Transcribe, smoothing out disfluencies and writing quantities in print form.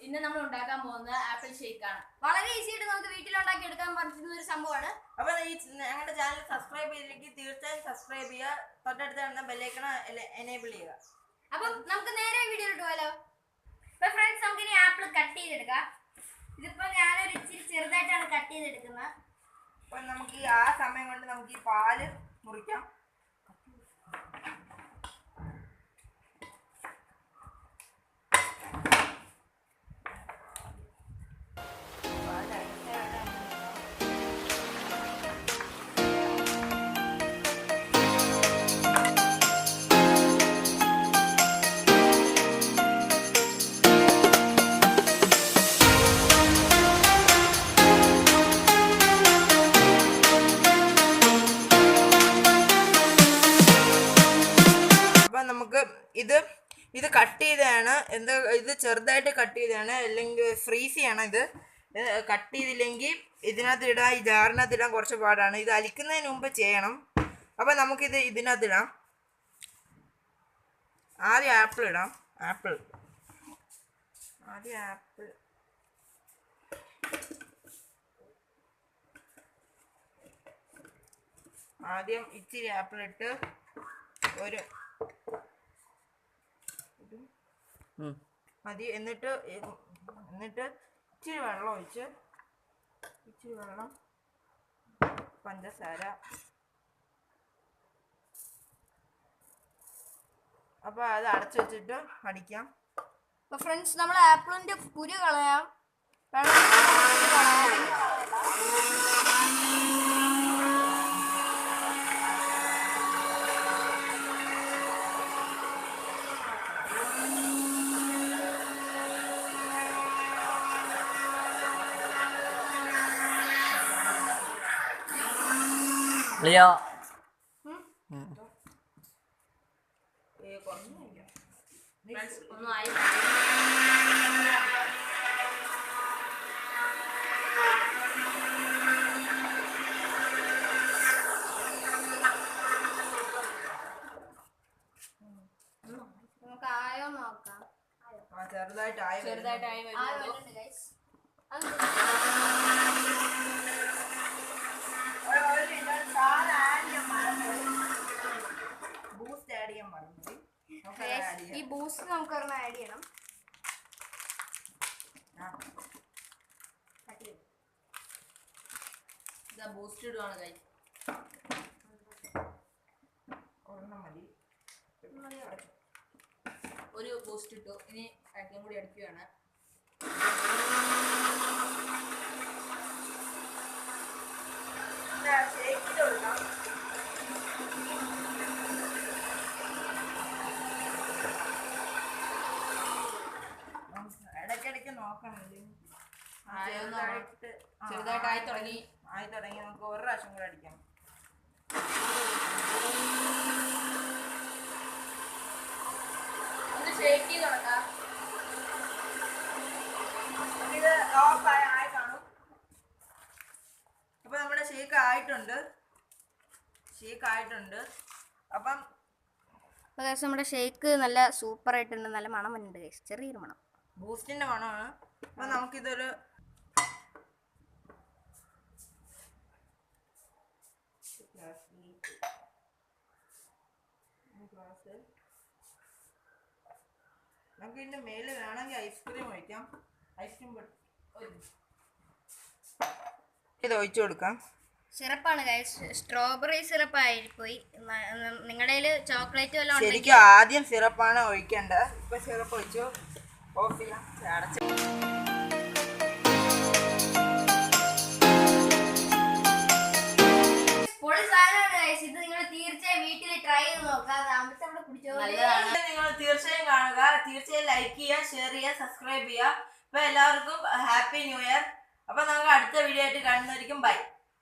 ഇന്ന് നമ്മൾ ഉണ്ടാക്കാൻ പോകുന്നത് ആപ്പിൾ ഷേക്ക് ആണ്. വളരെ ഈസി ആയിട്ട് നമുക്ക് വീട്ടിൽ ഉണ്ടാക്കി എടുക്കാൻ പറ്റുന്ന ഒരു സംഭവമാണ്. അപ്പോൾ ഈ ഞങ്ങളുടെ ചാനൽ സബ്സ്ക്രൈബ് ചെയ്തില്ലെങ്കിൽ തീർച്ചയായും സബ്സ്ക്രൈബ് ചെയ്യുക, തൊട്ടടുത്ത് കാണുന്ന ബെല്ലൈക്കൺ എനേബിൾ ചെയ്യുക. അപ്പം നമുക്ക് നേരെ വീഡിയോയിലോട്ട് പോയാലോ. ഇപ്പൊ ഫ്രണ്ട്സ് നമുക്ക് ഇനി ആപ്പിൾ കട്ട് ചെയ്തെടുക്കാം. ഇതിപ്പോ ഞാനൊരു ഇച്ചിരി ചെറുതായിട്ടാണ് കട്ട് ചെയ്തെടുക്കുന്നത്. അപ്പോൾ നമുക്ക് ആ സമയം കൊണ്ട് നമുക്ക് ഈ പാല് മുറിക്കാം. നമുക്ക് ഇത് കട്ട് ചെയ്തതാണ്. എന്താ ഇത് ചെറുതായിട്ട് കട്ട് ചെയ്തതാണ്, അല്ലെങ്കിൽ ഫ്രീസ് ചെയ്യണം. ഇത് കട്ട് ചെയ്തില്ലെങ്കിൽ ഇതിനകത്ത് ഇടാം, ഈ ജാറിനകത്ത് ഇടാൻ കുറച്ച് പാടാണ്. ഇത് അലിക്കുന്നതിന് മുമ്പ് ചെയ്യണം. അപ്പം നമുക്കിത് ഇതിനകത്ത് ഇടാം. ആദ്യം ആപ്പിൾ ഇടാം. ആദ്യം ഇച്ചിരി ആപ്പിൾ ഇട്ട് ഒരു മതി. എന്നിട്ട് ഇച്ചിരി വെള്ളം ഒഴിച്ച്, പഞ്ചസാര. അപ്പോൾ അത് അടച്ചു വെച്ചിട്ട് അടിക്കാം. അപ്പോൾ ഫ്രണ്ട്സ് നമ്മൾ ആപ്പിളിൻ്റെ കുരു കളയാം. Leo. ഒന്നും ആയി. നമുക്ക് ആയോ നോക്കാം. ചെറുതായിട്ടായി വരുന്നുണ്ട് ഗൈസ്. ഈ ബൂസ്റ്റ് നമുക്ക് ഒരെണ്ണം ആഡ് ചെയ്യണം. ബൂസ്റ്റ് ഇടുവാണ് ഗൈസ്. ഒരു ബൂസ്റ്റ് ഇട്ടു. ഇനി അടിയും കൂടി അടിക്കുകയാണ്. ഇടയ്ക്കിടയ്ക്ക് നോക്കണം. ചെറുതായിട്ട് ആയി തുടങ്ങി. നമുക്ക് ഒരു പ്രാവശ്യം കൂടെ അടിക്കാം. ഒന്ന് ഷേക്ക് ചെയ്ത് തുടങ്ങാം. ഇത് ഓഫ് ആയി കാണും. അപ്പൊ നമ്മുടെ ഷേക്ക് ആയിട്ടുണ്ട്. അപ്പം നമ്മുടെ ഷേക്ക് നല്ല സൂപ്പർ ആയിട്ടുണ്ട്. നല്ല മണം വരുന്നുണ്ട് ഗൈസ്. ചെറിയൊരു മണം, ബൂസ്റ്റിന്റെ മണമാണ്. അപ്പൊ നമുക്കിതൊരു നമുക്ക് ഇതിന്റെ മേലെ വേണമെങ്കിൽ ഐസ്ക്രീം ഒഴിക്കാം. ഇത് ഒഴിച്ചു കൊടുക്കാം. സിറപ്പാണ് ഗൈസ്. സ്ട്രോബെറി സിറപ്പ് ആയിപ്പോയി. നിങ്ങളുടെ ചോക്ലേറ്റ് വല്ലതും ശരിക്കും ആദ്യം സിറപ്പാണ് ഒഴിക്കേണ്ടത്. ഇപ്പൊ സിറപ്പ് ഒഴിച്ചു. ഓഫ് ചെയ്യാം. അടച്ചു. ഇത് നിങ്ങൾ തീർച്ചയായും വീട്ടിൽ ട്രൈ ചെയ്ത് നോക്കാം. നിങ്ങൾ തീർച്ചയായും കാണുക. തീർച്ചയായും ലൈക്ക് ചെയ്യുക, ഷെയർ ചെയ്യുക, സബ്സ്ക്രൈബ് ചെയ്യുക. അപ്പൊ എല്ലാവർക്കും ഹാപ്പി ന്യൂ ഇയർ. അപ്പൊ നമുക്ക് അടുത്ത വീഡിയോ ആയിട്ട് കാണുന്നതായിരിക്കും. ബൈ.